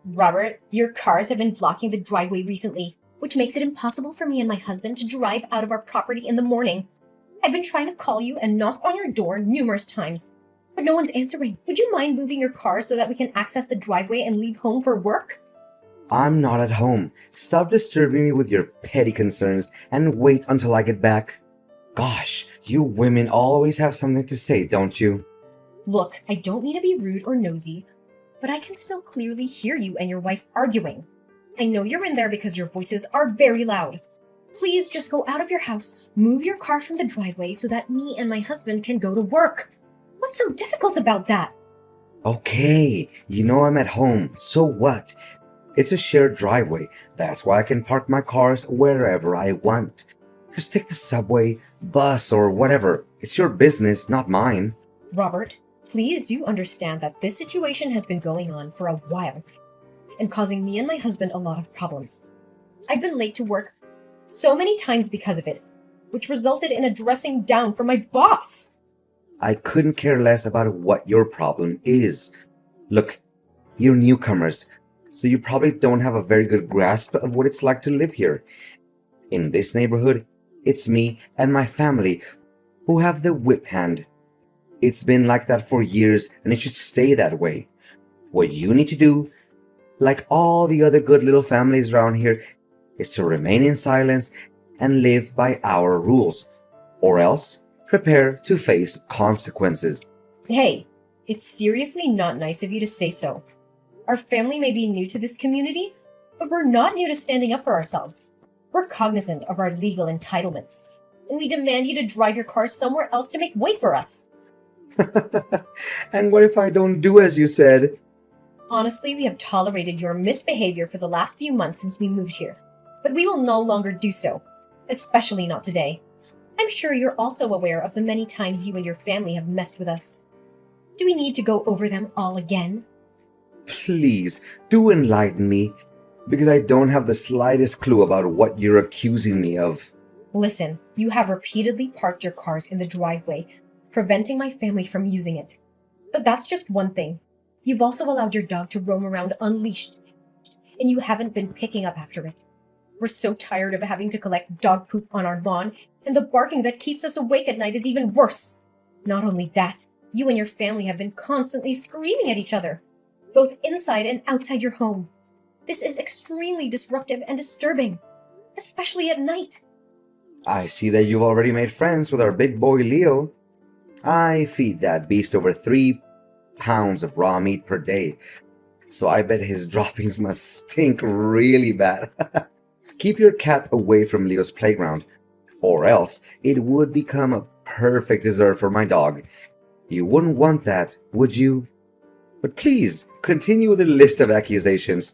Robert, your cars have been blocking the driveway recently, which makes it impossible for me and my husband to drive out of our property in the morning. I've been trying to call you and knock on your door numerous times, but no one's answering. Would you mind moving your car so that we can access the driveway and leave home for work? I'm not at home. Stop disturbing me with your petty concerns and wait until I get back. Gosh, you women always have something to say, don't you? Look, I don't mean to be rude or nosy, but I can still clearly hear you and your wife arguing. I know you're in there because your voices are very loud. Please just go out of your house, move your car from the driveway so that me and my husband can go to work. What's so difficult about that? Okay, you know I'm at home, so what? It's a shared driveway. That's why I can park my cars wherever I want. Just take the subway, bus, or whatever. It's your business, not mine. Robert, please do understand that this situation has been going on for a while and causing me and my husband a lot of problems. I've been late to work so many times because of it, which resulted in a dressing down from my boss. I couldn't care less about what your problem is. Look, you're newcomers, so you probably don't have a very good grasp of what it's like to live here. In this neighborhood, it's me and my family who have the whip hand. It's been like that for years, and it should stay that way. What you need to do, like all the other good little families around here, is to remain in silence and live by our rules, or else prepare to face consequences. Hey, it's seriously not nice of you to say so. Our family may be new to this community, but we're not new to standing up for ourselves. We're cognizant of our legal entitlements, and we demand you to drive your car somewhere else to make way for us. And what if I don't do as you said? Honestly, we have tolerated your misbehavior for the last few months since we moved here, but we will no longer do so, especially not today. I'm sure you're also aware of the many times you and your family have messed with us. Do we need to go over them all again? Please, do enlighten me, because I don't have the slightest clue about what you're accusing me of. Listen, you have repeatedly parked your cars in the driveway, preventing my family from using it. But that's just one thing. You've also allowed your dog to roam around unleashed, and you haven't been picking up after it. We're so tired of having to collect dog poop on our lawn, and the barking that keeps us awake at night is even worse. Not only that, you and your family have been constantly screaming at each other, both inside and outside your home. This is extremely disruptive and disturbing, especially at night. I see that you've already made friends with our big boy Leo. I feed that beast over 3 pounds of raw meat per day, so I bet his droppings must stink really bad. Keep your cat away from Leo's playground, or else it would become a perfect dessert for my dog. You wouldn't want that, would you? But please, continue with the list of accusations.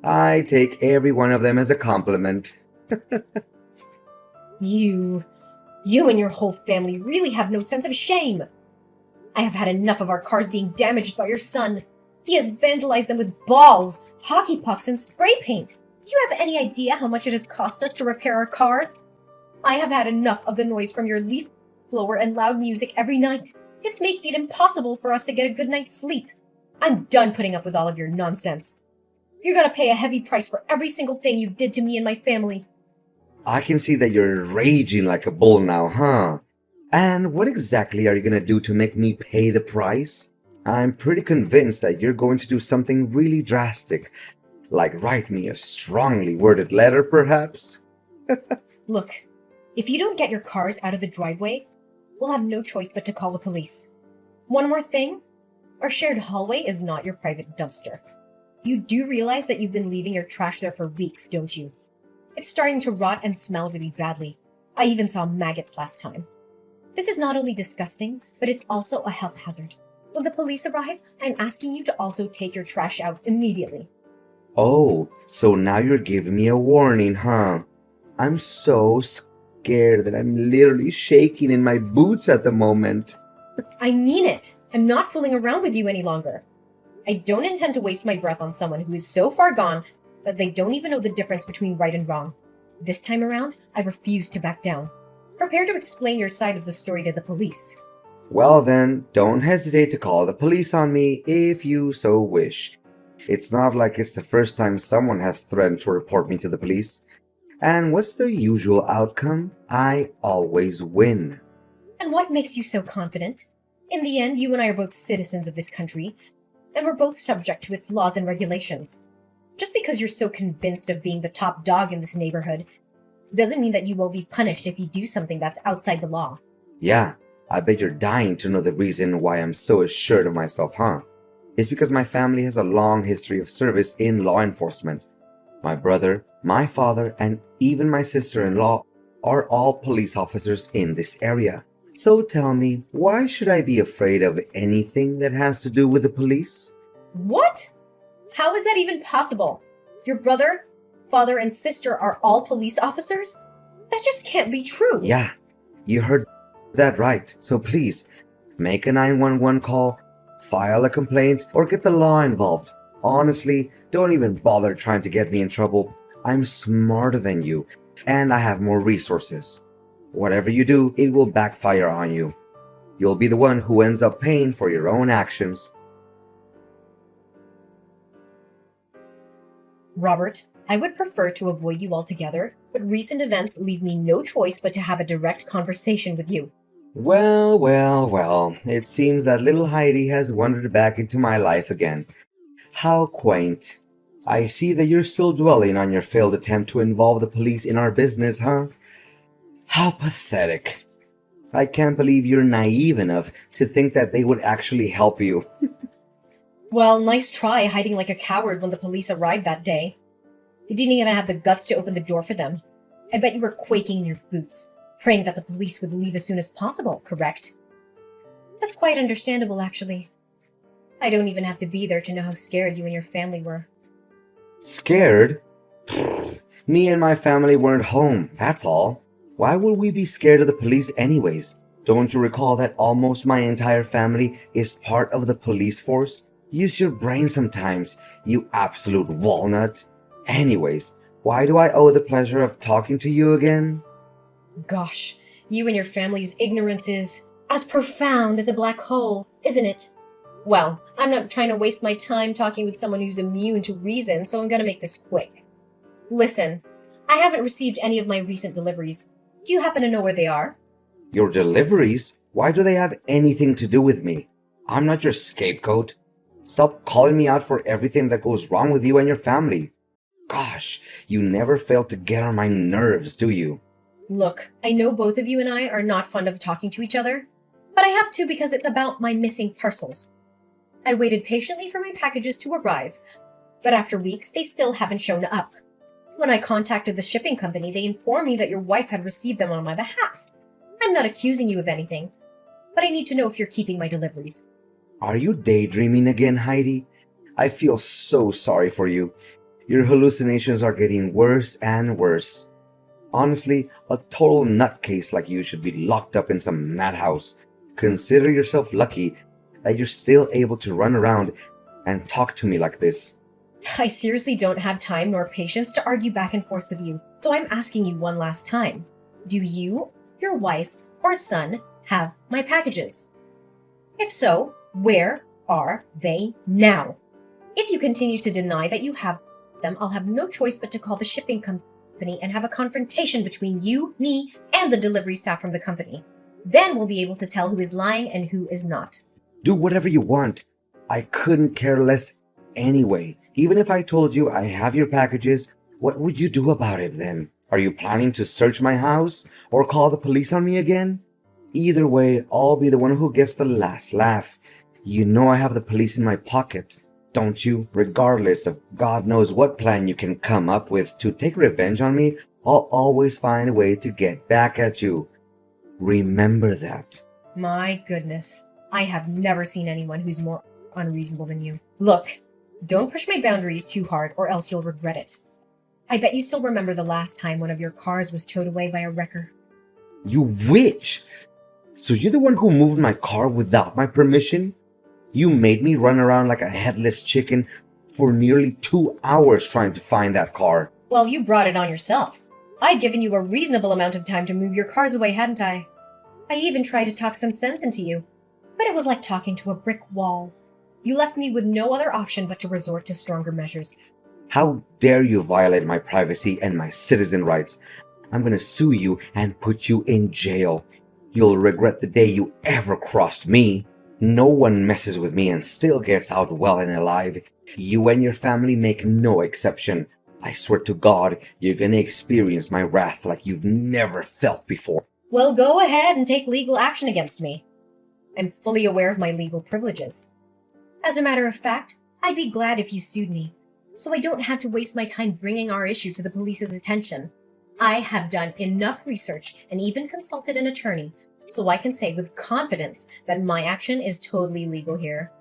I take every one of them as a compliment. You and your whole family really have no sense of shame. I have had enough of our cars being damaged by your son. He has vandalized them with balls, hockey pucks, and spray paint. Do you have any idea how much it has cost us to repair our cars? I have had enough of the noise from your leaf blower and loud music every night. It's making it impossible for us to get a good night's sleep. I'm done putting up with all of your nonsense. You're gonna pay a heavy price for every single thing you did to me and my family. I can see that you're raging like a bull now, huh? And what exactly are you gonna do to make me pay the price? I'm pretty convinced that you're going to do something really drastic, like write me a strongly worded letter, perhaps? Look, if you don't get your cars out of the driveway, we'll have no choice but to call the police. One more thing, our shared hallway is not your private dumpster. You do realize that you've been leaving your trash there for weeks, don't you? It's starting to rot and smell really badly. I even saw maggots last time. This is not only disgusting, but it's also a health hazard. When the police arrive, I'm asking you to also take your trash out immediately. Oh, so now you're giving me a warning, huh? I'm so scared that I'm literally shaking in my boots at the moment. I mean it! I'm not fooling around with you any longer. I don't intend to waste my breath on someone who is so far gone that they don't even know the difference between right and wrong. This time around, I refuse to back down. Prepare to explain your side of the story to the police. Well then, don't hesitate to call the police on me if you so wish. It's not like it's the first time someone has threatened to report me to the police. And what's the usual outcome? I always win. And what makes you so confident? In the end, you and I are both citizens of this country, and we're both subject to its laws and regulations. Just because you're so convinced of being the top dog in this neighborhood doesn't mean that you won't be punished if you do something that's outside the law. Yeah, I bet you're dying to know the reason why I'm so assured of myself, huh? It's because my family has a long history of service in law enforcement. My brother, my father, and even my sister-in-law are all police officers in this area. So tell me, why should I be afraid of anything that has to do with the police? What? How is that even possible? Your brother, father, and sister are all police officers? That just can't be true. Yeah, you heard that right. So please, make a 911 call, file a complaint, or get the law involved. Honestly, don't even bother trying to get me in trouble. I'm smarter than you, and I have more resources. Whatever you do, it will backfire on you. You'll be the one who ends up paying for your own actions. Robert, I would prefer to avoid you altogether, but recent events leave me no choice but to have a direct conversation with you. Well, it seems that little Heidi has wandered back into my life again. How quaint. I see that you're still dwelling on your failed attempt to involve the police in our business, huh? How pathetic. I can't believe you're naive enough to think that they would actually help you. Well, nice try hiding like a coward when the police arrived that day. You didn't even have the guts to open the door for them. I bet you were quaking in your boots, praying that the police would leave as soon as possible, correct? That's quite understandable, actually. I don't even have to be there to know how scared you and your family were. Scared? Me and my family weren't home, that's all. Why would we be scared of the police anyways? Don't you recall that almost my entire family is part of the police force? Use your brain sometimes, you absolute walnut. Anyways, why do I owe the pleasure of talking to you again? Gosh, you and your family's ignorance is as profound as a black hole, isn't it? Well, I'm not trying to waste my time talking with someone who's immune to reason, so I'm gonna make this quick. Listen, I haven't received any of my recent deliveries. Do you happen to know where they are? Your deliveries? Why do they have anything to do with me? I'm not your scapegoat. Stop calling me out for everything that goes wrong with you and your family. Gosh, you never fail to get on my nerves, do you? Look, I know both of you and I are not fond of talking to each other, but I have to because it's about my missing parcels. I waited patiently for my packages to arrive, but after weeks, they still haven't shown up. When I contacted the shipping company, they informed me that your wife had received them on my behalf. I'm not accusing you of anything, but I need to know if you're keeping my deliveries. Are you daydreaming again, Heidi? I feel so sorry for you. Your hallucinations are getting worse and worse. Honestly, a total nutcase like you should be locked up in some madhouse. Consider yourself lucky that you're still able to run around and talk to me like this. I seriously don't have time nor patience to argue back and forth with you, so I'm asking you one last time. Do you, your wife, or son have my packages? If so, where are they now? If you continue to deny that you have them, I'll have no choice but to call the shipping company and have a confrontation between you, me, and the delivery staff from the company. Then we'll be able to tell who is lying and who is not. Do whatever you want. I couldn't care less anyway. Even if I told you I have your packages, what would you do about it then? Are you planning to search my house or call the police on me again? Either way, I'll be the one who gets the last laugh. You know I have the police in my pocket, don't you? Regardless of God knows what plan you can come up with to take revenge on me, I'll always find a way to get back at you. Remember that. My goodness, I have never seen anyone who's more unreasonable than you. Look, don't push my boundaries too hard or else you'll regret it. I bet you still remember the last time one of your cars was towed away by a wrecker. You witch! So you're the one who moved my car without my permission? You made me run around like a headless chicken for nearly 2 hours trying to find that car. Well, you brought it on yourself. I'd given you a reasonable amount of time to move your cars away, hadn't I? I even tried to talk some sense into you, but it was like talking to a brick wall. You left me with no other option but to resort to stronger measures. How dare you violate my privacy and my citizen rights? I'm gonna sue you and put you in jail. You'll regret the day you ever crossed me. No one messes with me and still gets out well and alive. You and your family make no exception. I swear to God, you're gonna experience my wrath like you've never felt before. Well, go ahead and take legal action against me. I'm fully aware of my legal privileges. As a matter of fact, I'd be glad if you sued me, so I don't have to waste my time bringing our issue to the police's attention. I have done enough research and even consulted an attorney, so I can say with confidence that my action is totally legal here.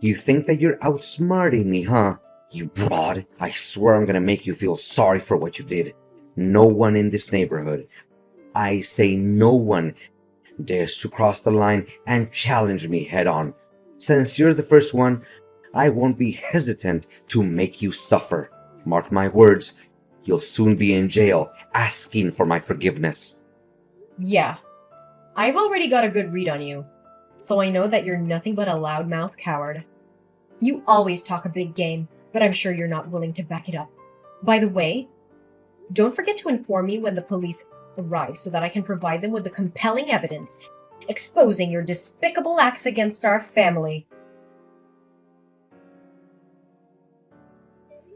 You think that you're outsmarting me, huh? You broad. I swear I'm gonna make you feel sorry for what you did. No one in this neighborhood, I say no one, dares to cross the line and challenge me head on. Since you're the first one, I won't be hesitant to make you suffer. Mark my words, you'll soon be in jail asking for my forgiveness. Yeah, I've already got a good read on you, so I know that you're nothing but a loudmouth coward. You always talk a big game, but I'm sure you're not willing to back it up. By the way, don't forget to inform me when the police arrive so that I can provide them with the compelling evidence exposing your despicable acts against our family.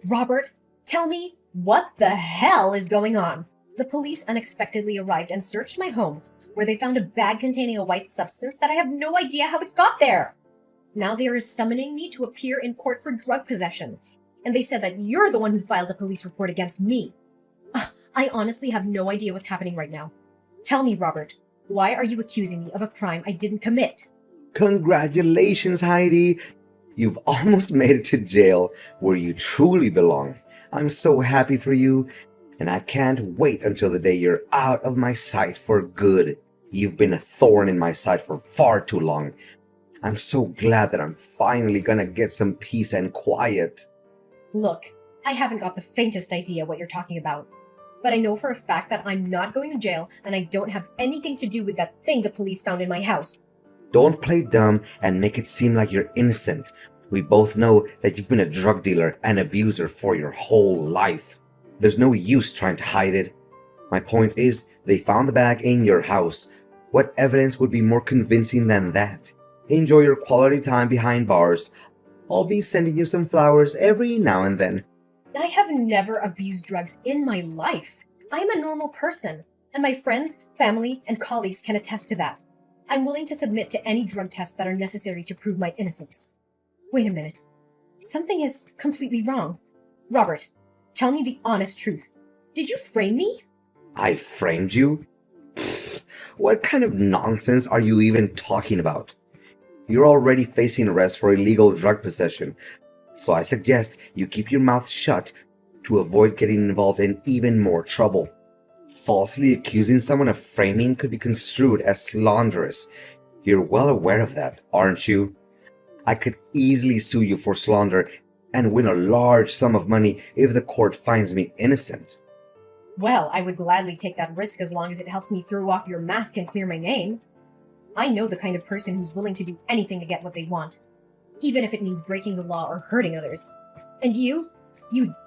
Robert, tell me, what the hell is going on? The police unexpectedly arrived and searched my home, where they found a bag containing a white substance that I have no idea how it got there. Now they are summoning me to appear in court for drug possession, and they said that you're the one who filed a police report against me. I honestly have no idea what's happening right now. Tell me, Robert, why are you accusing me of a crime I didn't commit? Congratulations, Heidi. You've almost made it to jail where you truly belong. I'm so happy for you, and I can't wait until the day you're out of my sight for good. You've been a thorn in my side for far too long. I'm so glad that I'm finally gonna get some peace and quiet. Look, I haven't got the faintest idea what you're talking about. But I know for a fact that I'm not going to jail and I don't have anything to do with that thing the police found in my house. Don't play dumb and make it seem like you're innocent. We both know that you've been a drug dealer and abuser for your whole life. There's no use trying to hide it. My point is, they found the bag in your house. What evidence would be more convincing than that? Enjoy your quality time behind bars. I'll be sending you some flowers every now and then. I have never abused drugs in my life. I am a normal person, and my friends, family, and colleagues can attest to that. I'm willing to submit to any drug tests that are necessary to prove my innocence. Wait a minute. Something is completely wrong. Robert, tell me the honest truth. Did you frame me? I framed you? Pfft, what kind of nonsense are you even talking about? You're already facing arrest for illegal drug possession. So I suggest you keep your mouth shut to avoid getting involved in even more trouble. Falsely accusing someone of framing could be construed as slanderous. You're well aware of that, aren't you? I could easily sue you for slander and win a large sum of money if the court finds me innocent. Well, I would gladly take that risk as long as it helps me throw off your mask and clear my name. I know the kind of person who's willing to do anything to get what they want, even if it means breaking the law or hurting others. And you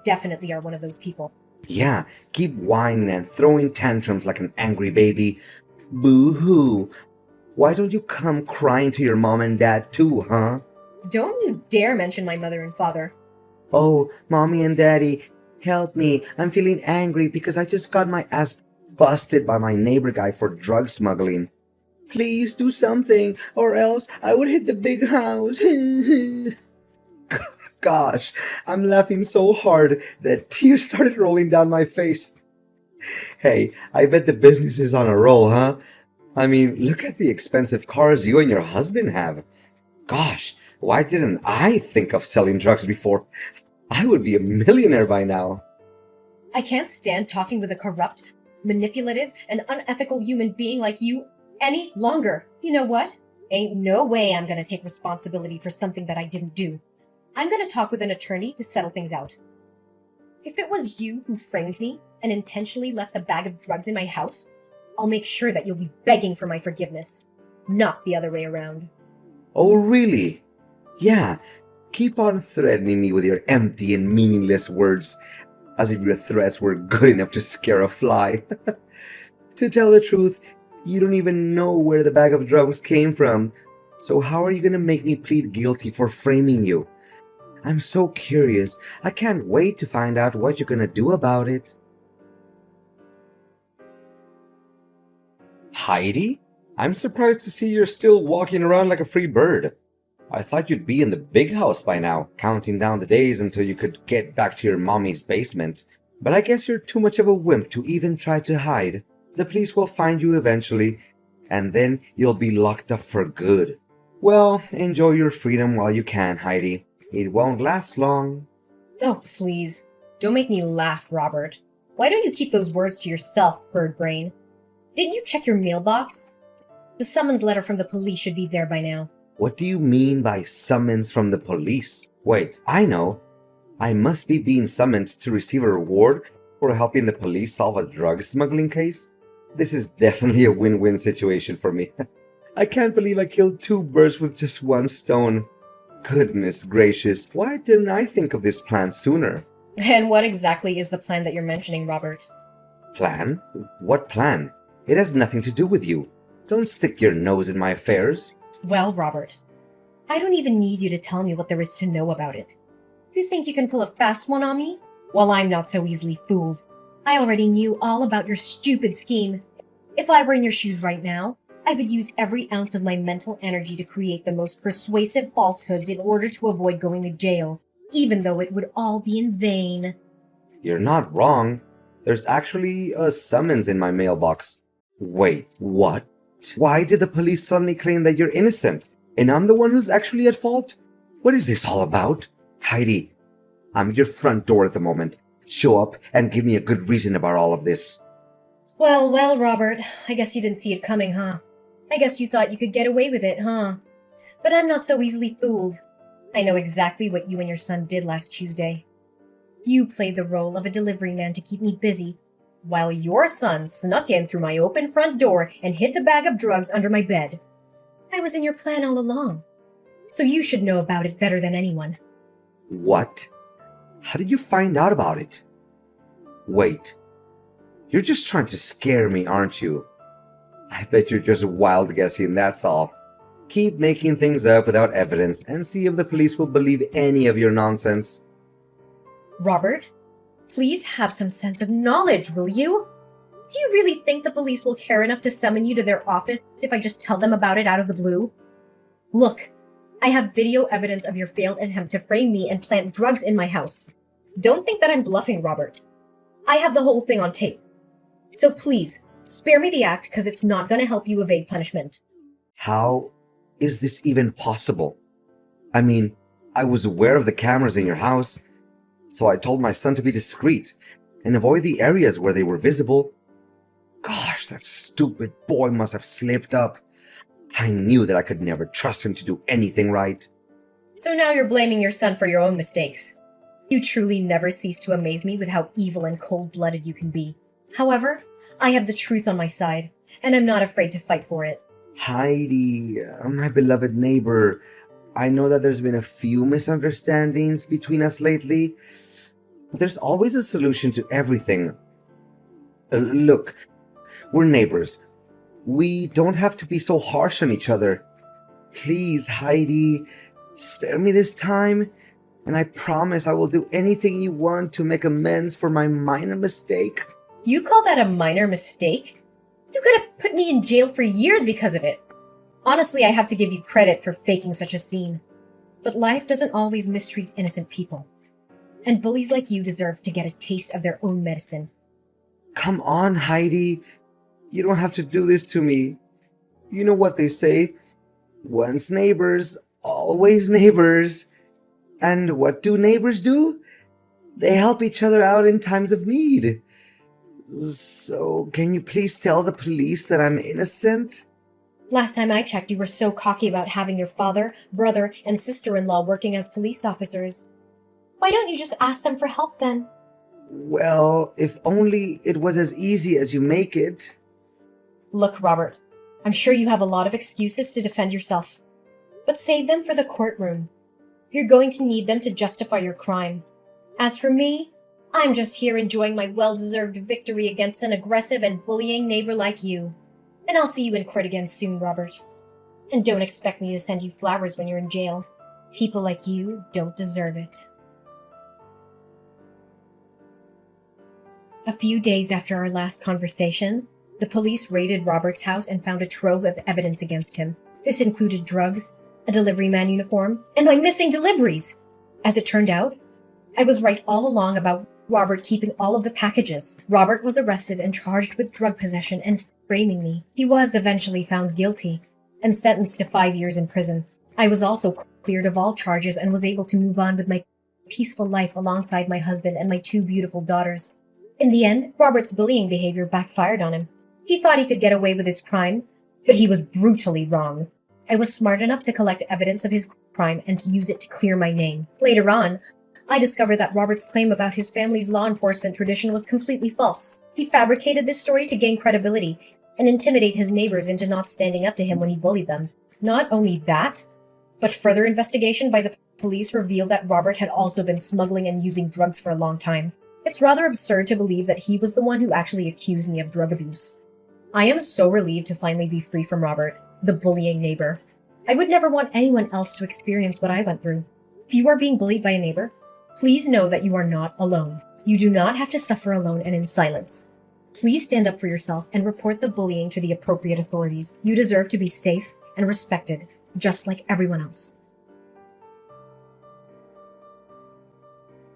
definitely are one of those people. Yeah, keep whining and throwing tantrums like an angry baby. Boo-hoo. Why don't you come crying to your mom and dad too, huh? Don't you dare mention my mother and father. Oh, mommy and daddy, help me. I'm feeling angry because I just got my ass busted by my neighbor guy for drug smuggling. Please do something, or else I would hit the big house. Gosh, I'm laughing so hard that tears started rolling down my face. Hey, I bet the business is on a roll, huh? I mean, look at the expensive cars you and your husband have. Gosh, why didn't I think of selling drugs before? I would be a millionaire by now. I can't stand talking with a corrupt, manipulative, and unethical human being like you any longer. You know what? Ain't no way I'm gonna take responsibility for something that I didn't do. I'm gonna talk with an attorney to settle things out. If it was you who framed me and intentionally left a bag of drugs in my house, I'll make sure that you'll be begging for my forgiveness, not the other way around. Oh, really? Yeah, Keep on threatening me with your empty and meaningless words, as if your threats were good enough to scare a fly. To tell the truth, you don't even know where the bag of drugs came from, so how are you gonna make me plead guilty for framing you? I'm so curious. I can't wait to find out what you're gonna do about it. Heidi? I'm surprised to see you're still walking around like a free bird. I thought you'd be in the big house by now, counting down the days until you could get back to your mommy's basement. But I guess you're too much of a wimp to even try to hide. The police will find you eventually, and then you'll be locked up for good. Well, enjoy your freedom while you can, Heidi. It won't last long. Oh, please. Don't make me laugh, Robert. Why don't you keep those words to yourself, bird brain? Didn't you check your mailbox? The summons letter from the police should be there by now. What do you mean by summons from the police? Wait, I know. I must be being summoned to receive a reward for helping the police solve a drug smuggling case? This is definitely a win-win situation for me. I can't believe I killed 2 birds with just 1 stone. Goodness gracious, why didn't I think of this plan sooner? And what exactly is the plan that you're mentioning, Robert? Plan? What plan? It has nothing to do with you. Don't stick your nose in my affairs. Well, Robert, I don't even need you to tell me what there is to know about it. You think you can pull a fast one on me? Well, I'm not so easily fooled. I already knew all about your stupid scheme. If I were in your shoes right now, I would use every ounce of my mental energy to create the most persuasive falsehoods in order to avoid going to jail, even though it would all be in vain. You're not wrong. There's actually a summons in my mailbox. Wait, what? Why did the police suddenly claim that you're innocent, and I'm the one who's actually at fault? What is this all about? Heidi, I'm at your front door at the moment. Show up and give me a good reason about all of this. Well, Robert, I guess you didn't see it coming, huh? I guess you thought you could get away with it, huh? But I'm not so easily fooled. I know exactly what you and your son did last Tuesday. You played the role of a delivery man to keep me busy, while your son snuck in through my open front door and hid the bag of drugs under my bed. I was in your plan all along, so you should know about it better than anyone. What? How did you find out about it? Wait, you're just trying to scare me, aren't you? I bet you're just wild guessing, that's all. Keep making things up without evidence and see if the police will believe any of your nonsense. Robert, please have some sense of knowledge, will you? Do you really think the police will care enough to summon you to their office if I just tell them about it out of the blue? Look, I have video evidence of your failed attempt to frame me and plant drugs in my house. Don't think that I'm bluffing, Robert. I have the whole thing on tape. So please, spare me the act because it's not going to help you evade punishment. How is this even possible? I mean, I was aware of the cameras in your house, so I told my son to be discreet and avoid the areas where they were visible. Gosh, that stupid boy must have slipped up. I knew that I could never trust him to do anything right. So now you're blaming your son for your own mistakes. You truly never cease to amaze me with how evil and cold-blooded you can be. However, I have the truth on my side, and I'm not afraid to fight for it. Heidi, my beloved neighbor, I know that there's been a few misunderstandings between us lately, but there's always a solution to everything. Look, we're neighbors. We don't have to be so harsh on each other. Please, Heidi, spare me this time, and I promise I will do anything you want to make amends for my minor mistake. You call that a minor mistake? You could have put me in jail for years because of it. Honestly, I have to give you credit for faking such a scene. But life doesn't always mistreat innocent people. And bullies like you deserve to get a taste of their own medicine. Come on, Heidi. You don't have to do this to me. You know what they say. Once neighbors, always neighbors. And what do neighbors do? They help each other out in times of need. So, can you please tell the police that I'm innocent? Last time I checked, you were so cocky about having your father, brother, and sister-in-law working as police officers. Why don't you just ask them for help then? Well, if only it was as easy as you make it. Look, Robert, I'm sure you have a lot of excuses to defend yourself, but save them for the courtroom. You're going to need them to justify your crime. As for me, I'm just here enjoying my well-deserved victory against an aggressive and bullying neighbor like you. And I'll see you in court again soon, Robert. And don't expect me to send you flowers when you're in jail. People like you don't deserve it. A few days after our last conversation, the police raided Robert's house and found a trove of evidence against him. This included drugs, a delivery man uniform, and my missing deliveries. As it turned out, I was right all along about Robert keeping all of the packages. Robert was arrested and charged with drug possession and framing me. He was eventually found guilty and sentenced to 5 years in prison. I was also cleared of all charges and was able to move on with my peaceful life alongside my husband and my 2 beautiful daughters. In the end, Robert's bullying behavior backfired on him. He thought he could get away with his crime, but he was brutally wrong. I was smart enough to collect evidence of his crime and to use it to clear my name. Later on, I discovered that Robert's claim about his family's law enforcement tradition was completely false. He fabricated this story to gain credibility and intimidate his neighbors into not standing up to him when he bullied them. Not only that, but further investigation by the police revealed that Robert had also been smuggling and using drugs for a long time. It's rather absurd to believe that he was the one who actually accused me of drug abuse. I am so relieved to finally be free from Robert, the bullying neighbor. I would never want anyone else to experience what I went through. If you are being bullied by a neighbor, please know that you are not alone. You do not have to suffer alone and in silence. Please stand up for yourself and report the bullying to the appropriate authorities. You deserve to be safe and respected, just like everyone else.